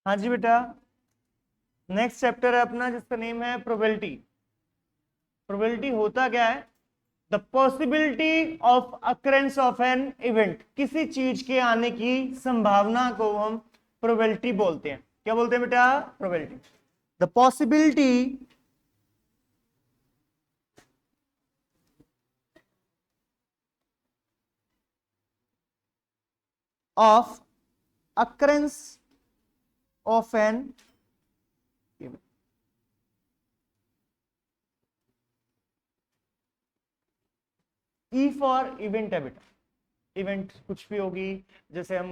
हाँ जी बेटा, next chapter है अपना जिसका नेम है प्रोबेबिलिटी। प्रोबेबिलिटी होता क्या है? The possibility of occurrence of an event, किसी चीज के आने की संभावना को हम प्रोबेबिलिटी बोलते हैं। क्या बोलते हैं बेटा? Probability. The possibility of occurrence of an event. E for event है बेटा। इवेंट कुछ भी होगी, जैसे हम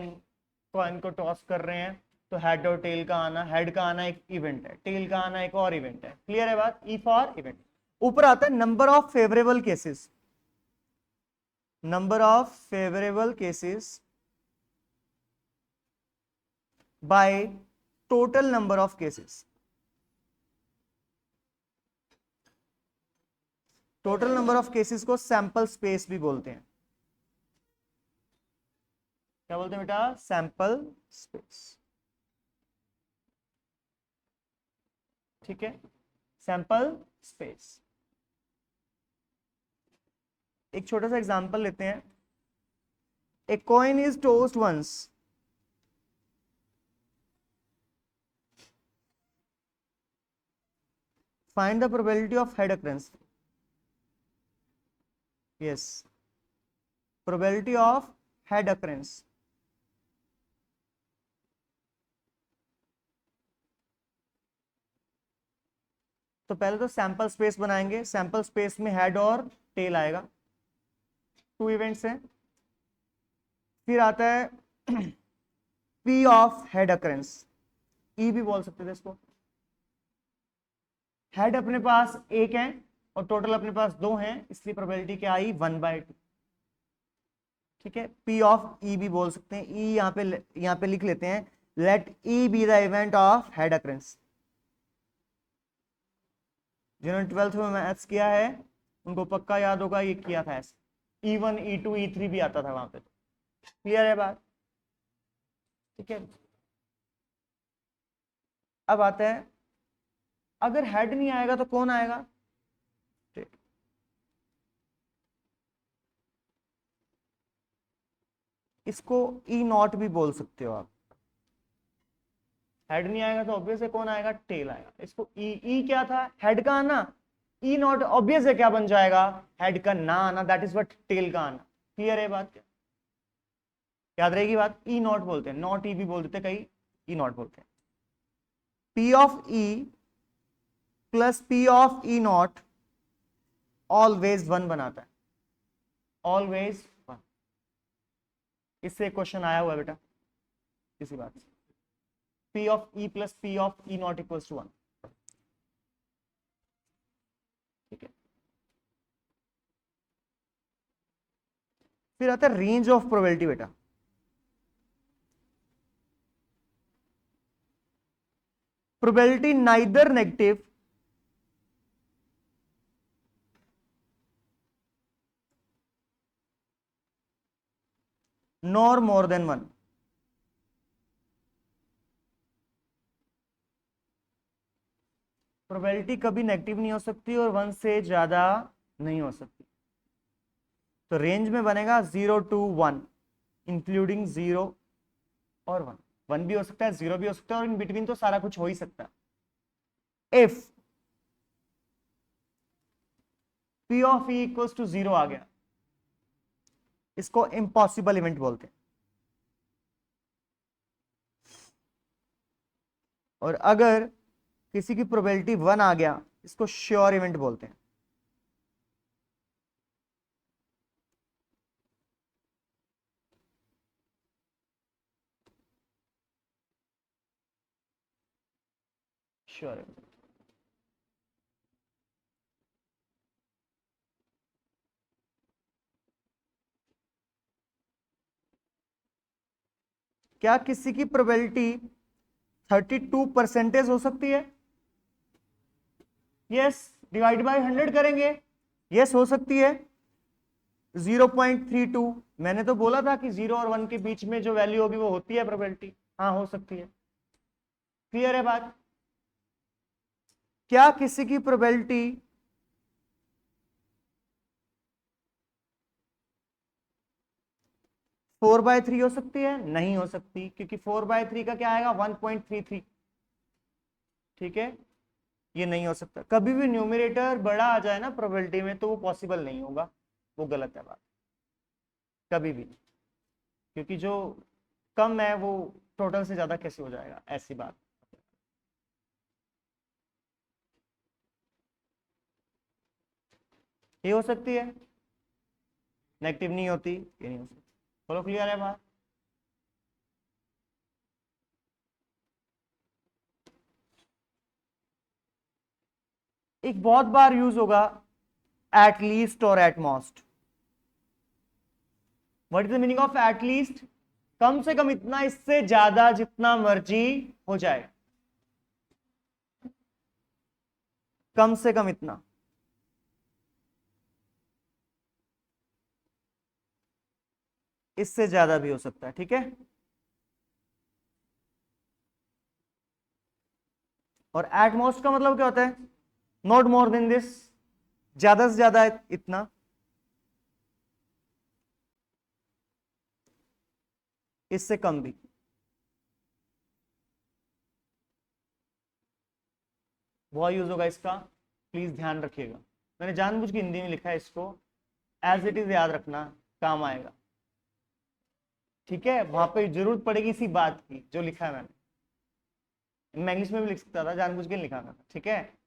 कॉइन को टॉस कर रहे हैं तो हेड और टेल का आना, हेड का आना एक इवेंट है, टेल का आना एक और इवेंट है। क्लियर है बात? E for event. ऊपर आता है number of favourable cases, number of favourable cases by total number of cases. Total number of cases को सैंपल स्पेस भी बोलते हैं। क्या बोलते हैं बेटा? Sample space. ठीक है, सैंपल स्पेस। एक छोटा सा एग्जांपल लेते हैं। A coin is tossed once, find the probability of head occurrence. Yes, probability of head occurrence. तो पहले तो सैंपल स्पेस बनाएंगे, सैंपल स्पेस में हेड और टेल आएगा, टू इवेंट्स हैं। फिर आता है पी ऑफ हेड अकरेंस, ई भी बोल सकते थे इसको। हेड अपने पास एक है और टोटल अपने पास दो हैं, इसलिए प्रोबेबिलिटी क्या आई? 1/2। ठीक है, पी ऑफ ई भी बोल सकते हैं। ई यहाँ पे लिख लेते हैं, let E be the event of head occurrence. जिन्होंने 12th में मैथ्स किया है उनको पक्का याद होगा, ये किया था ऐसे। E1 E2 E3 भी आता था वहां पे। क्लियर है बात? ठीक है, अब आता है अगर हेड नहीं आएगा तो कौन आएगा? इसको ई नॉट भी बोल सकते हो आप। हेड नहीं आएगा तो ऑब्वियस है कौन आएगा? टेल आएगा। इसको ई, ई क्या था? हेड का आना। ई नॉट ऑब्वियस है क्या बन जाएगा? हेड का ना आना, दैट इज व्हाट टेल का आना। क्लियर है बात? क्या याद रहेगी बात? ई नॉट बोलते हैं, नॉट ई भी बोल देते कई, ई नॉट बोलते हैं। P of E plus P of E not always 1 बनाता है, ऑलवेज 1। इससे क्वेश्चन आया हुआ है बेटा इसी बात से। P of E plus P of E not equals to 1। ठीक है, फिर आता है रेंज ऑफ प्रोबेबिलिटी बेटा। Probability neither negative nor more than 1। Probability कभी नेगेटिव नहीं हो सकती और 1 से ज्यादा नहीं हो सकती। तो रेंज में बनेगा 0 to 1, इंक्लूडिंग 0 और 1। 1 भी हो सकता है, 0 भी हो सकता है, और इन बिटवीन तो सारा कुछ हो ही सकता है। If P of E equals to 0 आ गया, इसको इम्पॉसिबल इवेंट बोलते हैं। और अगर किसी की प्रोबेबिलिटी 1 आ गया, इसको श्योर इवेंट बोलते हैं। Sure event. क्या किसी की प्रोबेबिलिटी 32% हो सकती है? यस, डिवाइड बाय 100 करेंगे। यस, हो सकती है। 0.32, मैंने तो बोला था कि 0 और 1 के बीच में जो वैल्यू होगी वो होती है प्रोबेबिलिटी। हाँ, हो सकती है। क्लियर है बात? क्या किसी की प्रोबेबिलिटी 4/3 हो सकती है? नहीं हो सकती, क्योंकि 4/3 का क्या आएगा? 1.33। ठीक है, ये नहीं हो सकता। कभी भी न्यूमरेटर बड़ा आ जाए ना प्रोबेबिलिटी में, तो वो पॉसिबल नहीं होगा, वो गलत है बात, कभी भी। क्योंकि जो कम है वो टोटल से ज्यादा कैसे हो जाएगा, ऐसी बात। ये हो सकती है, नेगेटिव नहीं होती, ये नहीं हो सकती। चलो क्लियर है बात? एक बहुत बार यूज होगा एट लीस्ट और at most. What is the meaning of at least? कम से कम इतना, इससे ज्यादा जितना मर्जी हो जाए, कम से कम इतना। इससे ज्यादा भी हो सकता है, ठीक है। और एट मोस्ट का मतलब क्या होता है? नॉट मोर देन दिस, ज्यादा से ज्यादा इतना। इससे कम भी। बहुत यूज होगा इसका, प्लीज ध्यान रखिएगा। मैंने जानबूझ के हिंदी में लिखा है इसको, एज इट इज याद रखना, काम आएगा। ठीक है, वहां पे जरूरत पड़ेगी इसी बात की जो लिखा है मैंने। मैं इंग्लिश में भी लिख सकता था, जानबूझ के लिखा था। ठीक है,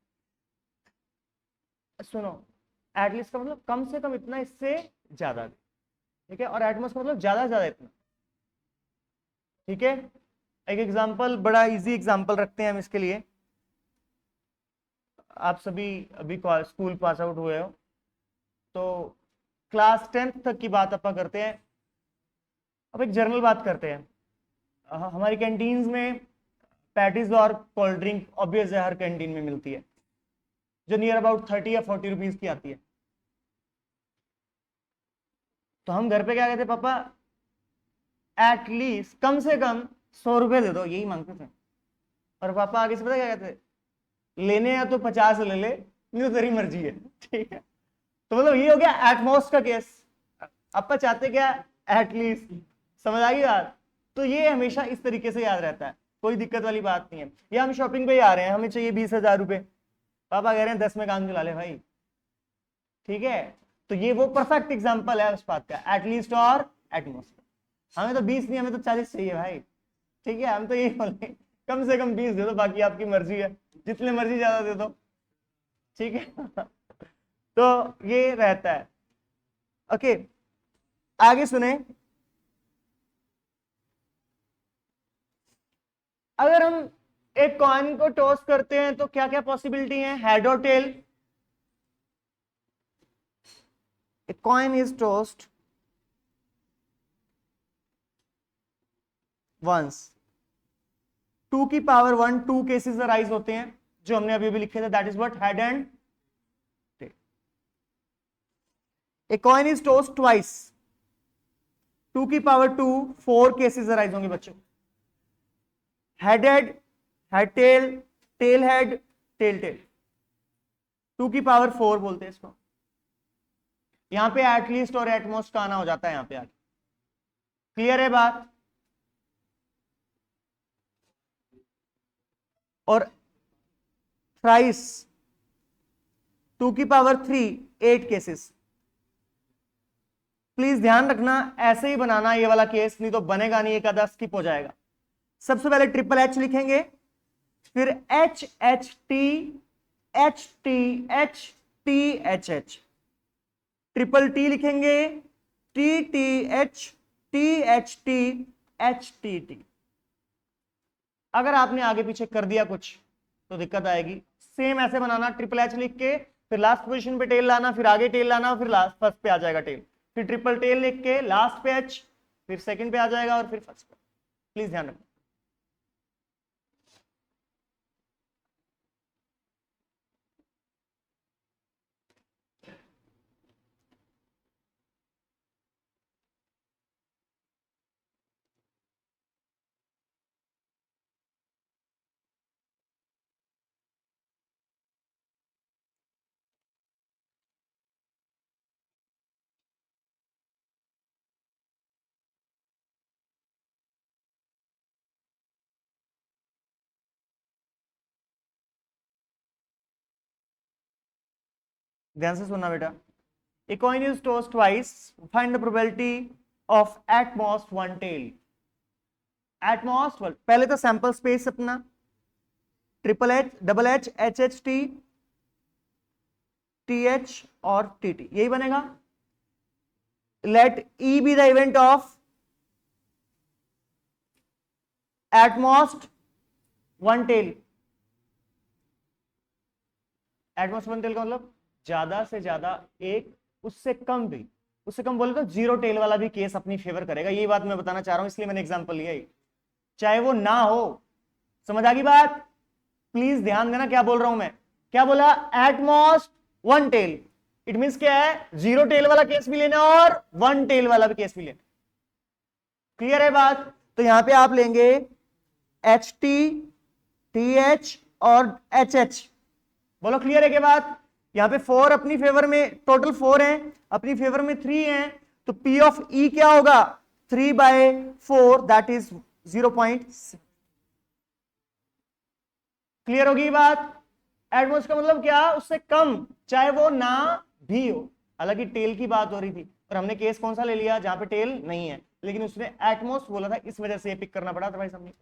सुनो, एटलीस्ट का मतलब कम से कम इतना, इससे ज्यादा भी। ठीक है, और एटमोस्ट का मतलब ज्यादा से ज्यादा इतना। ठीक है, एक एग्जांपल, बड़ा इजी एग्जांपल रखते हैं हम इसके लिए। आप सभी अभी स्कूल पास आउट हुए हो, तो क्लास 10th तक की बात अपन करते हैं। अब एक जनरल बात करते हैं। हमारी कैंटीन्स में पैटीज और कोल्ड ड्रिंक ऑब्वियस है, हर कैंटीन में मिलती है, जो नियर अबाउट 30 या 40 रुपीज की आती है। तो हम घर पे क्या कहते, पापा एटलीस्ट कम से कम 100 रुपए दे दो, यही मांगते थे। और पापा आगे से पता क्या कहते, लेने हैं तो 50 ले ले, नहीं तो तेरी मर्जी है। ठीक है, तो मतलब ये हो गया एटमोस्ट का केस। पापा चाहते क्या? एटलीस्ट। समझ आ गई बात? तो ये हमेशा इस तरीके से याद रहता है, कोई दिक्कत वाली बात नहीं है। या हम शॉपिंग पे ही आ रहे हैं, हमें चाहिए 20,000 रुपए, पापा कह रहे हैं 10 में काम चला ले भाई। ठीक है, तो ये वो परफेक्ट एग्जांपल है उस बात का, एटलीस्ट और एटमोस्ट। हमें तो 20 नहीं, हमें तो 40 चाहिए भाई। ठीक है, हम तो यही बोले, कम से कम 20 दे दो, बाकी आपकी मर्जी है, जितने मर्जी ज्यादा दे दो। ठीक है। तो ये रहता है। ओके, आगे सुने। अगर हम एक कॉइन को टॉस करते हैं तो क्या क्या पॉसिबिलिटी है? हेड और tell. A coin is tossed once, 2 की पावर 1, 2 केसेस अराइज होते हैं जो हमने अभी अभी लिखे थे, that is what, head and tail. A coin is tossed twice, 2 की पावर 2, 4 केसेस अराइज होंगे बच्चों। Head head, head tail, tail head, tail tail. 2 की पावर 4 बोलते हैं इसको। यहां पे एटलीस्ट और एटमोस्ट का आना हो जाता है यहां पे आगे। क्लियर है बात? और थ्राइस, 2 की पावर 3, 8 केसेस। प्लीज ध्यान रखना, ऐसे ही बनाना ये वाला केस, नहीं तो बनेगा नहीं, एक आधा स्किप हो जाएगा। सबसे पहले ट्रिपल एच लिखेंगे, फिर H H T, H T H, T H H. Triple T लिखेंगे, T T H, T H T, H T T. अगर आपने आगे पीछे कर दिया कुछ तो दिक्कत आएगी। सेम ऐसे बनाना, ट्रिपल एच लिख के, फिर लास्ट पोजीशन पे टेल लाना, फिर आगे टेल लाना, फिर लास्ट फर्स्ट पे आ जाएगा टेल। फिर ट्रिपल टेल लिख के लास्ट पे एच, फिर सेकंड पे आ जाएगा, और फिर फर्स्ट पे। प्लीज ध्यान रखना। ध्यान से सुनना बेटा, a coin is tossed twice, find the probability of at most one tail. at most one, पहले तो सैंपल स्पेस अपना triple H, double H, H H T, T H और टी टी, यही बनेगा. Let E be the event of at most one tail. At most one tail का मतलब ज्यादा से ज्यादा एक, उससे कम भी, उससे कम बोले तो जीरो टेल वाला भी केस अपनी फेवर करेगा. यही बात मैं बताना चाह रहा हूं, इसलिए मैंने एग्जांपल लिया है. चाहे वो ना हो. समझ आ गई बात? प्लीज ध्यान देना क्या बोल रहा हूं मैं. क्या बोला? At most one tail. It means क्या है? जीरो टेल वाला केस भी लेना और वन टेल वाला भी केस भी लेना. क्लियर है बात? तो यहां पे आप लेंगे एच टी, टी एच और एच एच. बोलो क्लियर है क्या बात? यहां पे 4 अपनी फेवर में, टोटल 4 हैं, अपनी फेवर में 3 हैं, तो P ऑफ E क्या होगा? 3/4, दैट इज 0.6. क्लियर होगी बात? एटमोस्ट का मतलब क्या? उससे कम, चाहे वो ना भी हो. हालांकि टेल की बात हो रही थी और हमने केस कौन सा ले लिया? जहां पे टेल नहीं है, लेकिन उसने एटमोस्ट बोला था, इस वजह से ये पिक करना पड़ा था भाई सामने.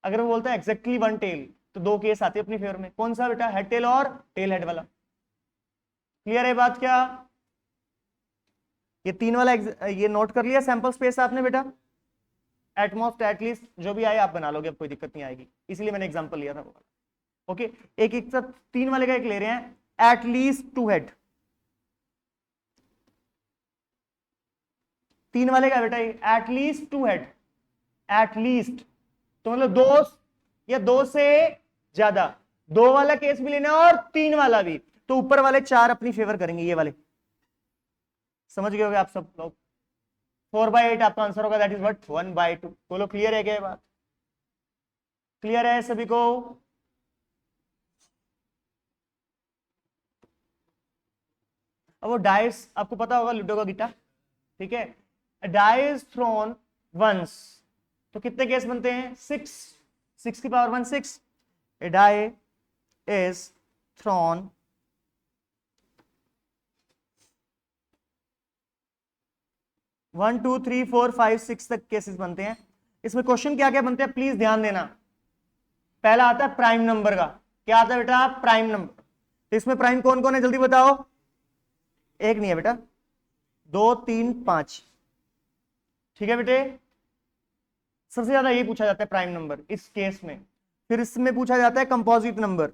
अगर वो बोलता है एग्जैक्टली वन टेल, तो 2 केस आते अपनी फेवर में. कौन सा बेटा? हेड टेल और टेल हेड वाला. क्लियर है बात? क्या ये 3 वाला ये नोट कर लिया सैंपल स्पेस आपने बेटा? एटमोस्ट, एटलीस्ट, जो भी आए आप बना लोगे, अब कोई दिक्कत नहीं आएगी, इसलिए मैंने एग्जांपल लिया था वो. ओके, एक एक साथ 3 वाले का एक ले रहे हैं. At least 2 head. 3 वाले का बेटा एटलीस्ट 2 हेड. एटलीस्ट तो मतलब 2 या 2 से ज्यादा. 2 वाला केस भी लेना और 3 वाला भी, तो ऊपर वाले 4 अपनी फेवर करेंगे, ये वाले. समझ गए होगे आप सब लोग? 4/8 आपका आंसर होगा, दैट इज व्हाट? 1/2. बोलो क्लियर है क्या ये बात? क्लियर है सभी को? अब वो डाइस आपको पता होगा, लूडो का गिटा, ठीक है. डाइस थ्रोन वंस, तो कितने केस बनते हैं? 6. 6 की power 1 6. A die is thrown 1 2 3 4 5 6 तक केसेस बनते हैं. इसमें क्वेश्चन क्या क्या बनते हैं प्लीज ध्यान देना. पहला आता है प्राइम नंबर का. क्या आता है बेटा? Prime number. तो इसमें प्राइम कौन कौन है जल्दी बताओ? एक नहीं है बेटा, 2 3 5. ठीक है बेटे, सबसे ज्यादा यही पूछा जाता है प्राइम नंबर इस केस में. फिर इसमें पूछा जाता है कंपोजिट नंबर.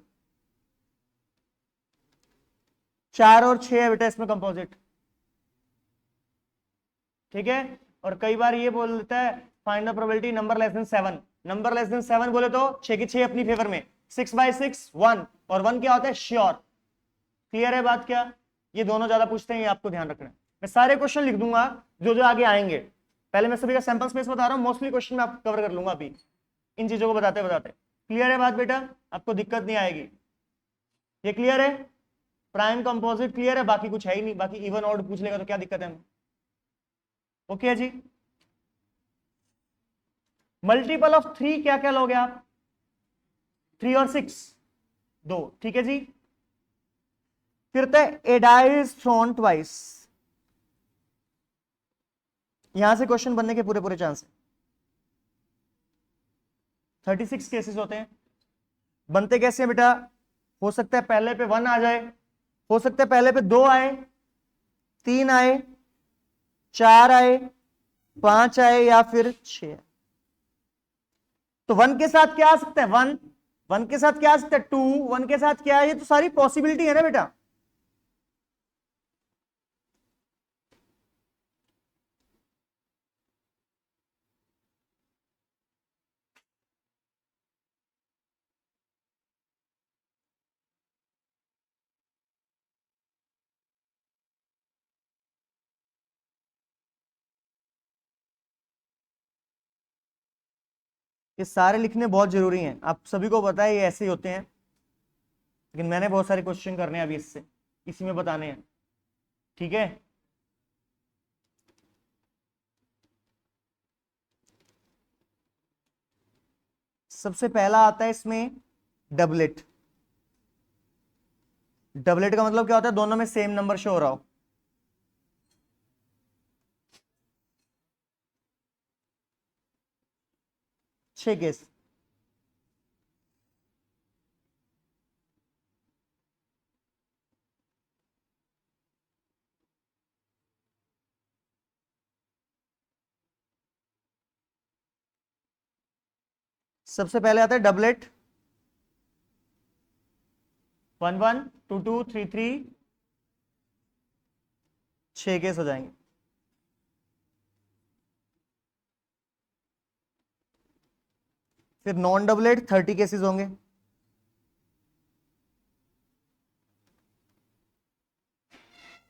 4 और 6 है बेटा इसमें कंपोजिट. ठीक है. और कई बार ये बोल देता है find the probability number less than 7. Number less than 7 बोले तो 6 की 6 अपनी फेवर में. 6/6 1, और 1 क्या होता है? श्योर. क्लियर है बात? क्या ये दोनों ज्यादा पूछते हैं, ये आपको ध्यान रखना है. मैं सारे क्वेश्चन लिख दूंगा जो जो आगे आएंगे. पहले मैं सभी का सैंपल स्पेस बता रहा हूं, मोस्टली क्वेश्चन मैं आपको कवर कर लूंगा अभी इन चीजों को बताते बताते. क्लियर है बात बेटा? आपको दिक्कत नहीं आएगी. ये क्लियर है? प्राइम कंपोजिट क्लियर है? बाकी कुछ है ही नहीं. बाकी इवन ऑड पूछ लेगा तो क्या दिक्कत है? Okay ji. मल्टीपल ऑफ 3 क्या क्या लोगे आप? 3 और 6 2. ठीक है जी. फिर ए डाई इज थ्रोन ट्वाइस. यहां से क्वेश्चन बनने के पूरे पूरे चांस है. 36 केसेस होते हैं. बनते कैसे हैं बेटा? हो सकता है पहले पे 1 आ जाए, हो सकता है पहले पे 2 आए, 3 आए, 4 आए, 5 आए या फिर 6. तो 1 के साथ क्या आ सकता है? 1. 1 के साथ क्या आ सकता है? 2. 1 के साथ क्या है? ये तो सारी पॉसिबिलिटी है ना बेटा. ये सारे लिखने बहुत जरूरी हैं, आप सभी को पता है ये ऐसे ही होते हैं, लेकिन मैंने बहुत सारे क्वेश्चन करने हैं अभी इससे, इसी में बताने हैं. ठीक है. सबसे पहला आता है इसमें डबलेट. डबलेट का मतलब क्या होता है? दोनों में सेम नंबर शो हो रहा हो। छह केस। सबसे पहले आता है डबलेट, 1 1 2 2 3 3, 6 केस हो जाएंगे। फिर नॉन डबलेट 30 केसेस होंगे।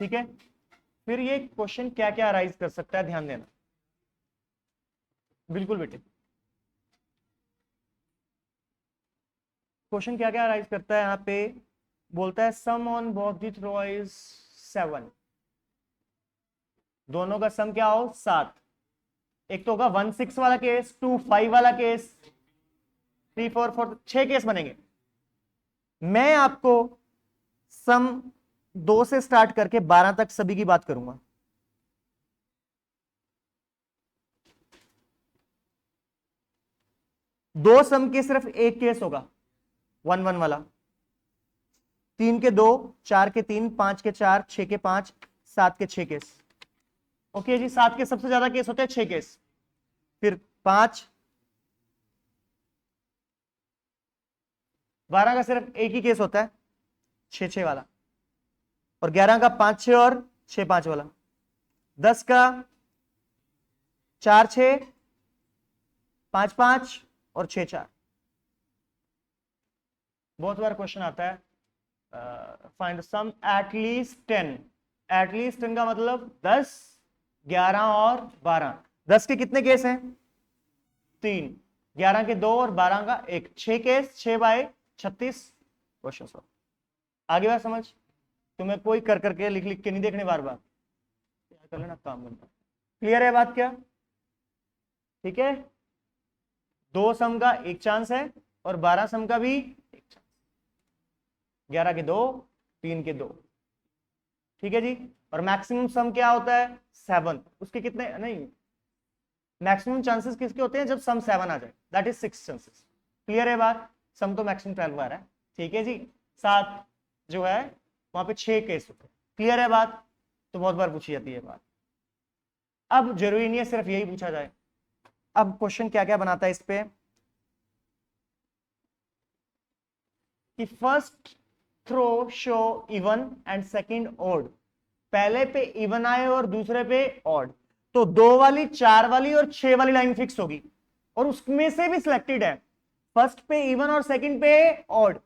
ठीक है, फिर ये क्वेश्चन क्या क्या अराइज कर सकता है, ध्यान देना। बिल्कुल बेटे, क्वेश्चन क्या क्या अराइज करता है यहाँ पे? बोलता है sum on both the throw is 7। दोनों का सम क्या हो? 7। एक तो होगा 1 6 वाला केस, 2 5 वाला केस, 3 4 4, 6 केस बनेंगे। मैं आपको सम 2 से स्टार्ट करके 12 तक सभी की बात करूंगा। दो सम के सिर्फ एक केस होगा, 1 1 वाला। 3 के 2, 4 के 3, 5 के 4, 6 के 5, 7 के 6 केस। ओके जी, 7 के सबसे ज्यादा केस होते हैं, 6 केस। फिर 5, 12 का सिर्फ एक ही केस होता है, 6 6 वाला। और 11 का 5 6 और 6 5 वाला। 10 का 4 6, 5 5 और 6 4। बहुत बार क्वेश्चन आता है फाइंड सम एटलीस्ट 10। एटलीस्ट 10 का मतलब 10, 11 और 12। 10 के कितने केस हैं? 3। 11 के 2 और 12 का 1, 6 केस, 6 बाय 36 क्वेश्चन सॉल्व। आगे बात समझ? तुम्हें कोई कर करके लिख लिख के नहीं देखने बार बार, क्या कर लेना काम बनता। क्लियर है बात क्या? ठीक है, 2 सम का एक चांस है और 12 सम का भी एक चांस। 11 के 2, 3 के 2। ठीक है जी। और मैक्सिमम सम क्या होता है? 7। उसके कितने नहीं, मैक्सिमम चांसेस किसके होते हैं? जब सम 7 आ जाए, दैट इज 6 चांसेस। क्लियर है बात? सम तो मैक्सिमम 12 आ रहा है। ठीक है जी। 7 जो है वहां पे 6 केस होते हैं। क्लियर है बात? तो बहुत बार पूछी जाती है बात। अब जरूरी नहीं है सिर्फ यही पूछा जाए। अब क्वेश्चन क्या क्या बनाता है इस पे कि first throw show even and second odd. पहले पे इवन आए और दूसरे पे ऑड, तो 2 वाली, 4 वाली और 6 वाली लाइन फिक्स होगी और उसमें से भी सिलेक्टेड है फर्स्ट पे इवन और सेकंड पे ऑड।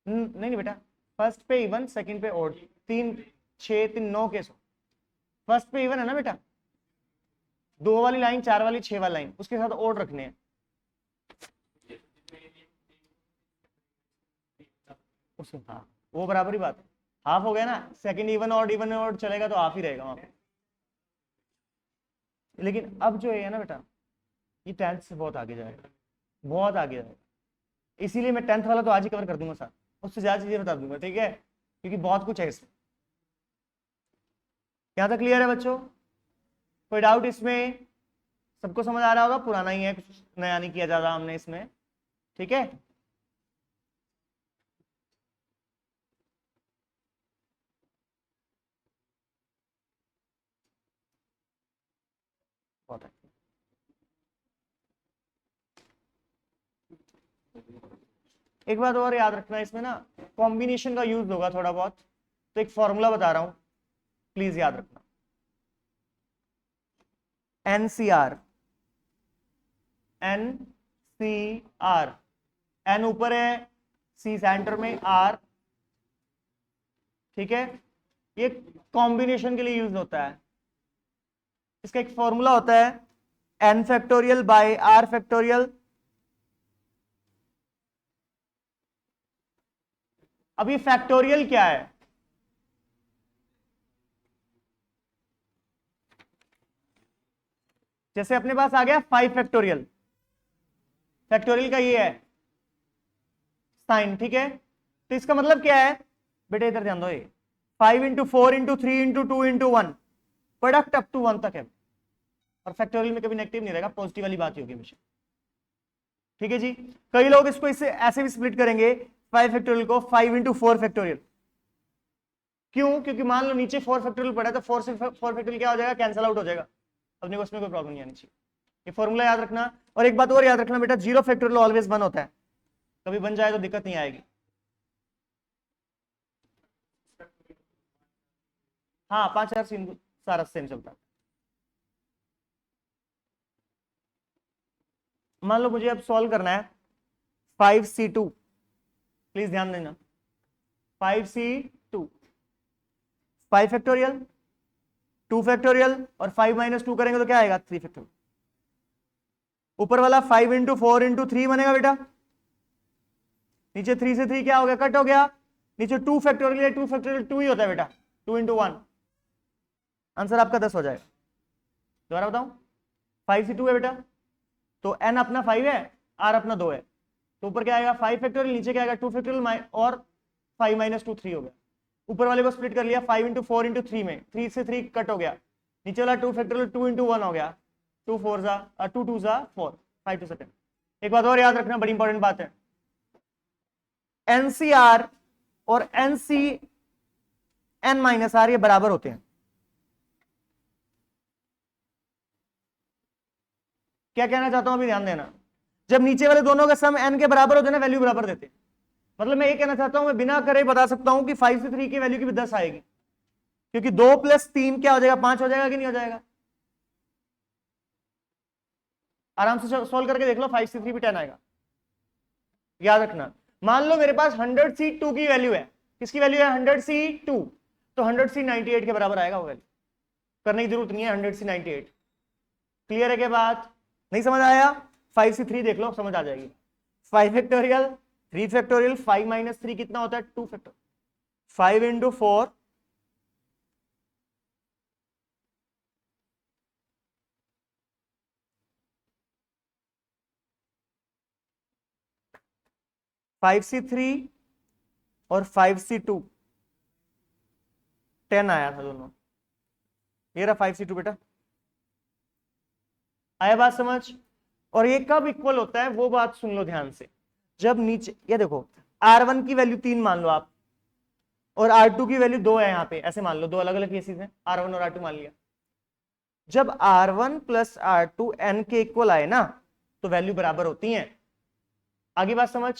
नहीं नहीं बेटा, फर्स्ट पे इवन सेकंड पे ऑड, 3 6 3 9 केस हो। फर्स्ट पे इवन है ना बेटा, 2 वाली लाइन, 4 वाली, 6 वाली लाइन, उसके साथ ऑड रखने हैं। हाँ, वो बराबर ही बात है। हाफ हो गया ना, सेकंड इवन ऑड चलेगा तो हाफ ही रहेगा वहां पे। लेकिन अब जो है ना बेटा, ये 10th से बहुत आगे जाएगा, बहुत आगे जाएगा। इसीलिए मैं 10th वाला तो आज ही कवर कर दूंगा सर, उससे ज्यादा चीजें बता दूंगा। ठीक है, क्योंकि बहुत कुछ है इसमें। यहां तक क्लियर है बच्चों? कोई डाउट इसमें? सबको समझ आ रहा होगा, पुराना ही है, कुछ नया नहीं किया जा रहा हमने इसमें। ठीक है, बहुत है। एक बात और याद रखना, इसमें ना कॉम्बिनेशन का यूज होगा थोड़ा बहुत, तो एक फॉर्मूला बता रहा हूं, प्लीज याद रखना। एनसीआर, एनसीआर, एन ऊपर है, सी सेंटर में, आर। ठीक है, ये कॉम्बिनेशन के लिए यूज होता है। इसका एक फॉर्मूला होता है n factorial by r factorial. अब ये फैक्टोरियल क्या है? जैसे अपने पास आ गया 5 फैक्टोरियल, फैक्टोरियल का ये है साइन, ठीक है। तो इसका मतलब क्या है बेटे, इधर ध्यान दो, ये 5 into 4 into 3 into 2 into 1, product up to 1 तक है, और फैक्टोरियल में कभी नेगेटिव नहीं रहेगा, पॉजिटिव वाली बात ही होगी हमेशा, ठीक है जी। कई लोग इसको इससे ऐसे भी स्प्लिट करेंगे 5 फैक्टोरियल को 5 इंटू 4 फैक्टोरियल। क्यों? क्योंकि मान लो नीचे 4 फैक्टोरियल पड़ा है तो 4 से 4 फैक्टोरियल क्या हो जाएगा, कैंसिल आउट हो जाएगा, अपने को उसमें कोई प्रॉब्लम नहीं आनी चाहिए। ये फॉर्मूला याद रखना, और एक बात और याद रखना बेटा, 0 फैक्टोरियल ऑलवेज 1 होता है, कभी बन जाए तो दिक्कत नहीं आएगी। हाँ 5000 सारा सेम चलता है। मान लो मुझे अब सॉल्व करना है 5C2, प्लीज ध्यान देना, 5C2, 5 फैक्टोरियल, 2 फैक्टोरियल और 5 माइनस 2 करेंगे तो क्या आएगा, 3 फैक्टोरियल। ऊपर वाला 5 इंटू 4 इंटू 3 बनेगा बेटा, नीचे 3 से 3 क्या हो गया, कट हो गया, नीचे 2 फैक्टोरियल, 2 फैक्टोरियल 2 ही होता है बेटा, 2 इंटू 1, आंसर आपका 10 हो जाएगा। दोबारा बताऊं, 5C2 है बेटा, तो n अपना 5 है, r अपना 2 है, तो ऊपर क्या आएगा 5 फैक्टोरियल, नीचे क्या आएगा 2 फैक्टोरियल और 5 माइनस 2 3 हो गया। ऊपर वाले को स्प्लिट कर लिया 5 इंटू 4 इंटू 3 में, 3 से 3 कट हो गया, नीचे वाला 2 फैक्टोरियल 2 इंटू 1 हो गया, 2 4 जा 2 2 जा 4, 5 2 सेकंड। एक बात और याद रखना, बड़ी इंपॉर्टेंट बात है, एनसीआर और एनसी एन माइनस आर ये बराबर होते हैं। क्या कहना चाहता हूं अभी ध्यान देना, जब नीचे वाले दोनों का सम n के बराबर होते हैं ना, वैल्यू बराबर देते हैं, मतलब मैं ये कहना चाहता हूं, मैं बिना करे बता सकता हूं कि 5 से 3 की वैल्यू की भी 10 आएगी, क्योंकि 2 प्लस 3 क्या हो जाएगा, 5 हो जाएगा कि नहीं हो जाएगा। आराम से सॉल्व करके देख लो, 5 से 3 भी 10 आएगा, याद रखना। मान लो मेरे पास 100C2 की वैल्यू है, किसकी वैल्यू है 100C2, तो 100C 98 के बराबर आएगा वो वैल्यू, करने की जरूरत नहीं है 100C 98। क्लियर है के बाद, नहीं समझ आया, 5 से 3 देख लो, समझ आ जाएगी। 5 फैक्टोरियल 3 फैक्टोरियल 5 माइनस 3 कितना होता है, 2 फैक्टोरियल, 5 इंटू 4 5C3 और 5C2 10 आया था दोनों, ये रहा 5C2 बेटा, आया बात समझ। और ये कब इक्वल होता है वो बात सुन लो ध्यान से, जब नीचे ये देखो R1 की वैल्यू 3 मान लो आप, और R2 की वैल्यू 2 है, यहां पे ऐसे मान लो, दो अलग अलग केसेस हैं, R1 और R2 मान लिया। जब R1 प्लस R2 n के इक्वल आए ना, तो वैल्यू बराबर होती हैं। आगे बात समझ,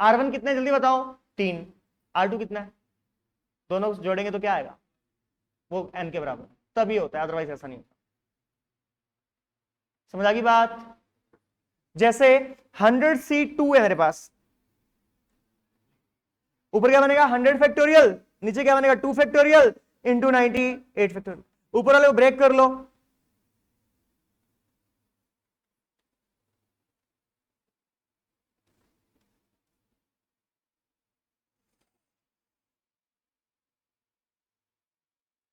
R1 कितना है जल्दी बताओ, 3, R2 कितना है, दोनों जोड़ेंगे तो क्या आएगा, वो n के बराबर, तभी होता है, अदरवाइज ऐसा नहीं होता। समझ आ गई बात। जैसे 100C2 है मेरे पास, ऊपर क्या बनेगा 100 फैक्टोरियल, नीचे क्या बनेगा 2 फैक्टोरियल इंटू 98 फैक्टोरियल, ऊपर वाले को ब्रेक कर लो,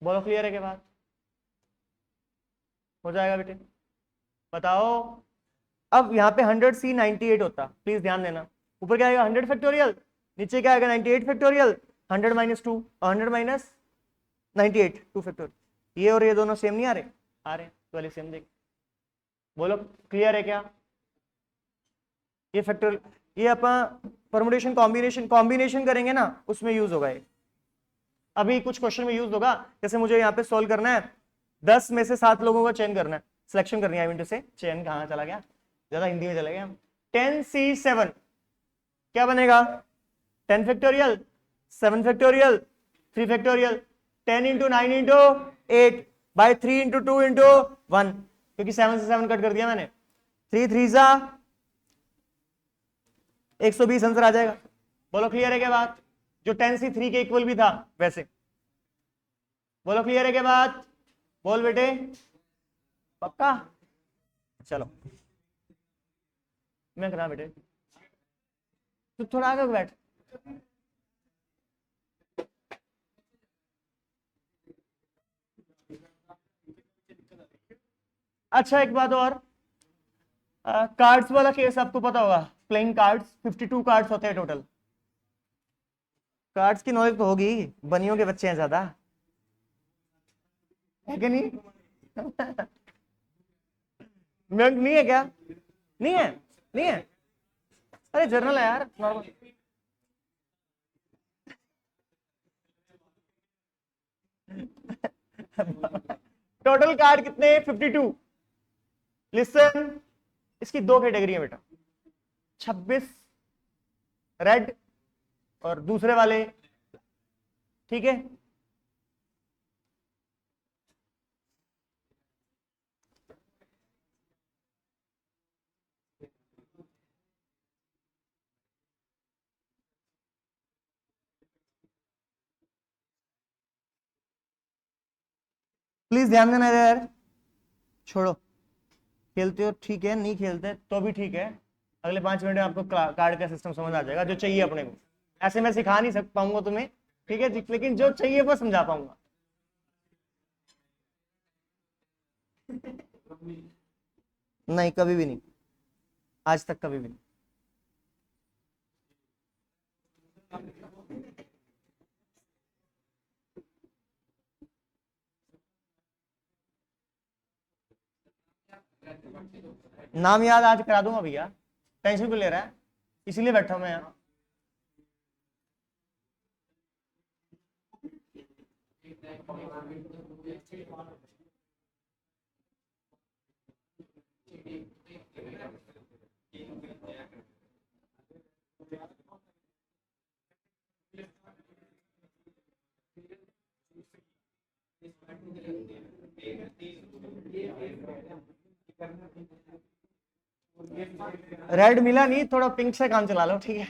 बोलो क्लियर है के बाद, हो जाएगा बेटे, बताओ। अब यहाँ पे 100C 98 होता, प्लीज ध्यान देना, ऊपर क्या आएगा 100 फैक्टोरियल, नीचे क्या आएगा 98 फैक्टोरियल, 100 माइनस 2, 100 माइनस 98 2 फैक्टोरियल, ये और ये दोनों सेम नहीं आ रहे, आ रहे तो वाले सेम देख, बोलो क्लियर है क्या। ये फैक्टोरियल, ये अपन परमुटेशन कॉम्बिनेशन कॉम्बिनेशन करेंगे ना, उसमें यूज होगा ये, अभी कुछ क्वेश्चन में यूज होगा। जैसे मुझे यहाँ पे सोल्व करना है 10 में से 7 लोगों का चयन करना है, सिलेक्शन करनी है, आई मीन टू से, चयन कहाँ चला गया, ज्यादा हिंदी में चले गए हम। 10C7 क्या बनेगा, 10 factorial 7 factorial 3 factorial, 10 into 9 into 8 by 3 into 2 into 1, क्योंकि 7 से 7 कट कर दिया मैंने, 3 3 जा 120 आंसर आ जाएगा। बोलो क्लियर है क्या बात, जो 10C3 के इक्वल भी था वैसे, बोलो क्लियर है क्या बात, बोल बेटे पक्का। चलो मैं करा बेटे, तू थोड़ा आगे बैठ, अच्छा एक बात और, कार्ड्स वाला केस आपको पता होगा, प्लेइंग कार्ड्स 52 कार्ड्स होते हैं टोटल। कार्ड्स की नॉलेज तो होगी, बनियों के बच्चे हैं ज्यादा, है कि नहीं? नहीं है क्या? नहीं है? नहीं है? अरे जर्नल है यार, नॉर्मल। टोटल कार्ड कितने? 52। लिसन, इसकी दो कैटेगरी है बेटा, 26 रेड और दूसरे वाले, ठीक है? प्लीज ध्यान देना यार, छोड़ो, खेलते हो ठीक है, नहीं खेलते तो भी ठीक है। अगले 5 मिनट में आपको कार्ड का सिस्टम समझ आ जाएगा, जो चाहिए अपने को। ऐसे मैं सिखा नहीं पाऊंगा तुम्हें, ठीक है, लेकिन जो चाहिए वो समझा पाऊंगा। नहीं, कभी भी नहीं, आज तक कभी भी नहीं। नाम याद आज करा दूंगा भैया, टेंशन क्यों ले रहा है, इसीलिए बैठा हूं मैं यहाँ। रेड मिला नहीं, थोड़ा पिंक से काम चला लो, ठीक है?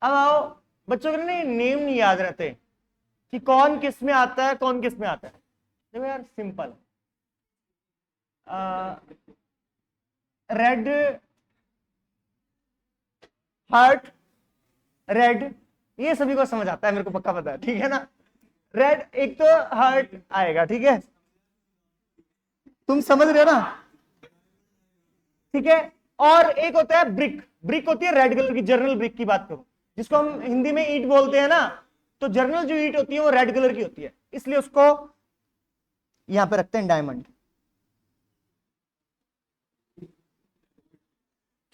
अब आओ, बच्चों के ना नेम नहीं याद रहते कि कौन किस में आता है, कौन किस में आता है। देखो यार सिंपल, रेड, हार्ट, रेड, ये सभी को समझ आता है, मेरे को पक्का पता है, ठीक है ना? रेड एक तो हार्ट आएगा, ठीक है, तुम समझ रहे हो ना? ठीक है, और एक होता है ब्रिक, ब्रिक होती है रेड कलर की, जर्नल ब्रिक की बात करो, जिसको हम हिंदी में ईंट बोलते हैं ना, तो जर्नल जो ईंट होती है वो रेड कलर की होती है, इसलिए उसको यहां पे रखते हैं डायमंड।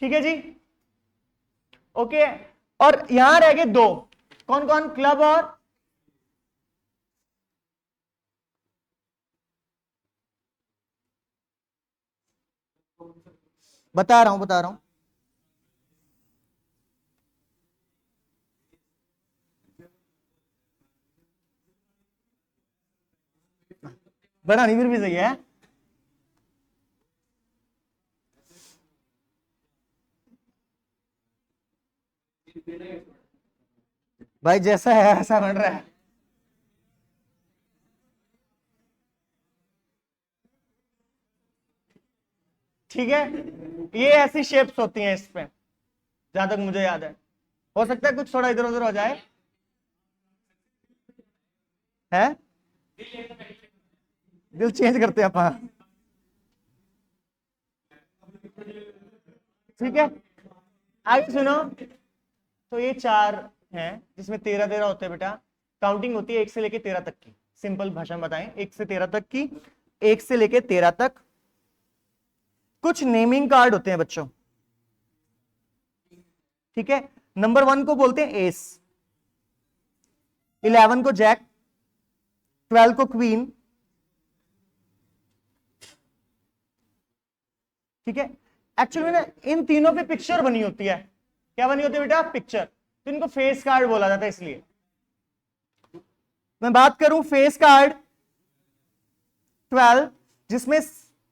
ठीक है जी, ओके। और यहां रह गए दो, कौन कौन? क्लब और बता रहा हूं, बता रहा हूं, बनानी फिर भी सही है। भाई जैसा है ऐसा बन रहा है। ठीक है, ये ऐसी शेप्स होती हैं इस पे, जहां तक मुझे याद है, हो सकता है कुछ थोड़ा इधर उधर हो जाए, है? दिल चेंज करते हैं अपन, ठीक है, आगे सुनो। तो ये 4 हैं, जिसमें 13-13 होते हैं बेटा, काउंटिंग होती है 1 से लेके 13 तक की, सिंपल भाषा में बताएं, 1 से 13 तक की, 1 से लेके 13 तक। कुछ नेमिंग कार्ड होते हैं बच्चों, ठीक है? नंबर 1 को बोलते हैं एस, 11 को जैक, 12 को क्वीन, ठीक है? एक्चुअली ना इन तीनों पे पिक्चर बनी होती है, क्या बनी होती है बेटा? पिक्चर, तो इनको फेस कार्ड बोला जाता है। इसलिए मैं बात करूं फेस कार्ड 12, जिसमें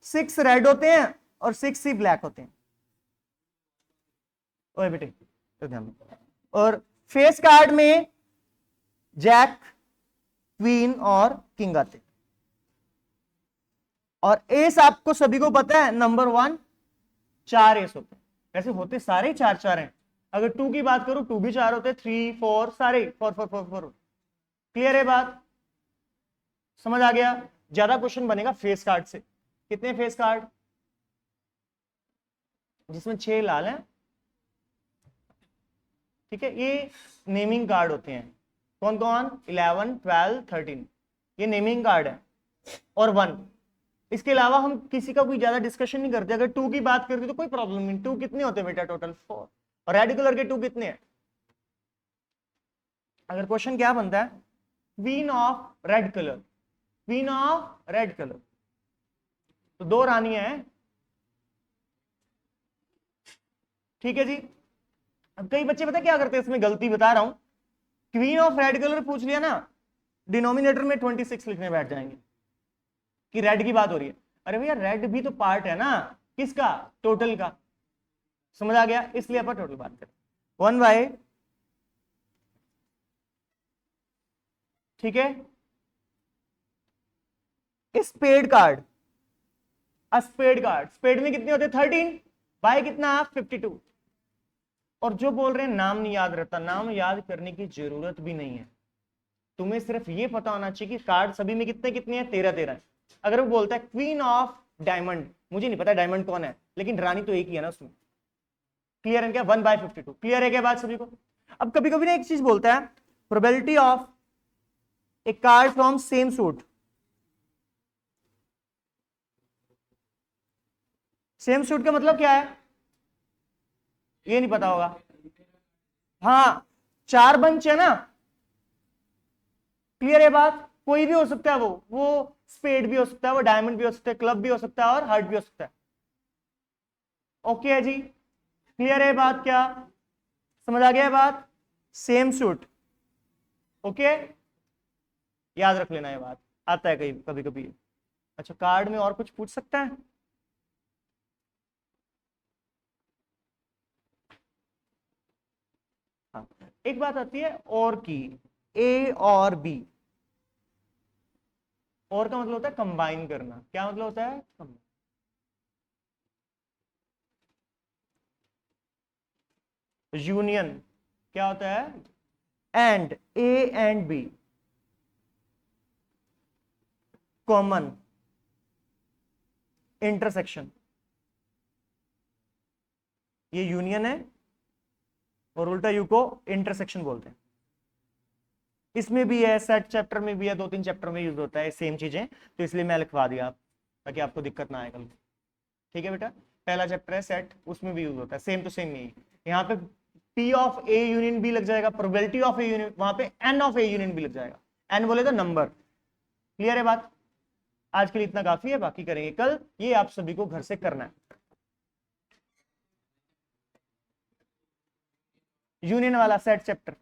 6 रेड होते हैं और 6 ही ब्लैक होते हैं। ओए बेटे तो ध्यान दो, और फेस कार्ड में जैक, क्वीन और किंग आते हैं। और एस आपको सभी को पता है, नंबर 1 4 एस होते हैं, वैसे होते सारे 4-4 हैं। अगर 2 की बात करूं 2 भी 4 होते हैं, 3, 4 सारे 4-4-4-4। क्लियर है बात? समझ आ गया? ज्यादा क्वेश्चन बनेगा फेस कार्ड से, कितने फेस कार्ड, जिसमें 6 लाल हैं, ठीक है, ये नेमिंग कार्ड होते हैं। कौन कौन, 11, 12, 13, ये नेमिंग कार्ड है, और 1। इसके अलावा हम किसी का कोई ज्यादा डिस्कशन नहीं करते। अगर 2 की बात करते तो कोई प्रॉब्लम नहीं। 2 कितने होते हैं बेटा टोटल, 4। और रेड कलर के 2 कितने हैं? अगर क्वेश्चन क्या बनता है, queen of red colour, queen of red colour, तो 2 रानियां हैं, ठीक है जी। अब कई बच्चे पता क्या करते हैं, इसमें गलती बता रहा हूं, क्वीन ऑफ रेड कलर पूछ लिया ना, डिनोमिनेटर में 26 लिखने बैठ जाएंगे कि रेड की बात हो रही है। अरे भैया रेड भी तो पार्ट है ना, किसका, टोटल का। समझ आ गया, इसलिए अपन टोटल बात करें। 1 बाय, ठीक है, spade card, spade card, spade में कितने होते हैं 13 बाय कितना 52। और जो बोल रहे हैं नाम नहीं याद रहता, नाम याद करने की जरूरत भी नहीं है, तुम्हें सिर्फ ये पता होना चाहिए कि कार्ड सभी में कितने कितने हैं, 13 अगर वो बोलता है क्वीन ऑफ डायमंड, मुझे नहीं पता डायमंड कौन है, लेकिन रानी तो एक ही है ना उसमें। क्लियर है क्या, 1 बाय 52, क्लियर है क्या बात सभी को। अब कभी कभी ना एक चीज बोलता है, probability of A card from same suit, same suit का मतलब क्या है, ये नहीं पता होगा। हाँ 4 बंच है ना, क्लियर है बात, कोई भी हो सकता है, वो स्पेड भी हो सकता है, वो डायमंड भी हो सकता है, क्लब भी हो सकता है, और हार्ट भी हो सकता है। ओके है जी, क्लियर है बात, क्या समझ आ गया है बात, सेम सूट, ओके, याद रख लेना ये बात, आता है कभी कभी। अच्छा कार्ड में और कुछ पूछ सकता है, हाँ एक बात आती है और की, ए और बी, और का मतलब होता है कंबाइन करना, क्या मतलब होता है, यूनियन, क्या होता है, and A and B common, intersection, ये यूनियन है, और उल्टा यू को इंटरसेक्शन बोलते हैं। इसमें भी है, सेट चैप्टर में भी है, 2-3 चैप्टर में यूज होता है सेम चीजें, तो इसलिए मैं लिखवा दिया ताकि आपको दिक्कत ना आए कल। ठीक है बेटा, पहला चैप्टर है सेट, उसमें भी यूज होता है, सेम टू सेम यही। यहाँ पे P of A union B लग जाएगा, प्रोबेबिलिटी ऑफ ए यूनियन, वहां पे N of A union B लग जाएगा, N बोले तो नंबर। क्लियर है बात, आज के लिए इतना काफी है, बाकी करेंगे कल, ये आप सभी को घर से करना है। यूनियन वाला सेट चैप्टर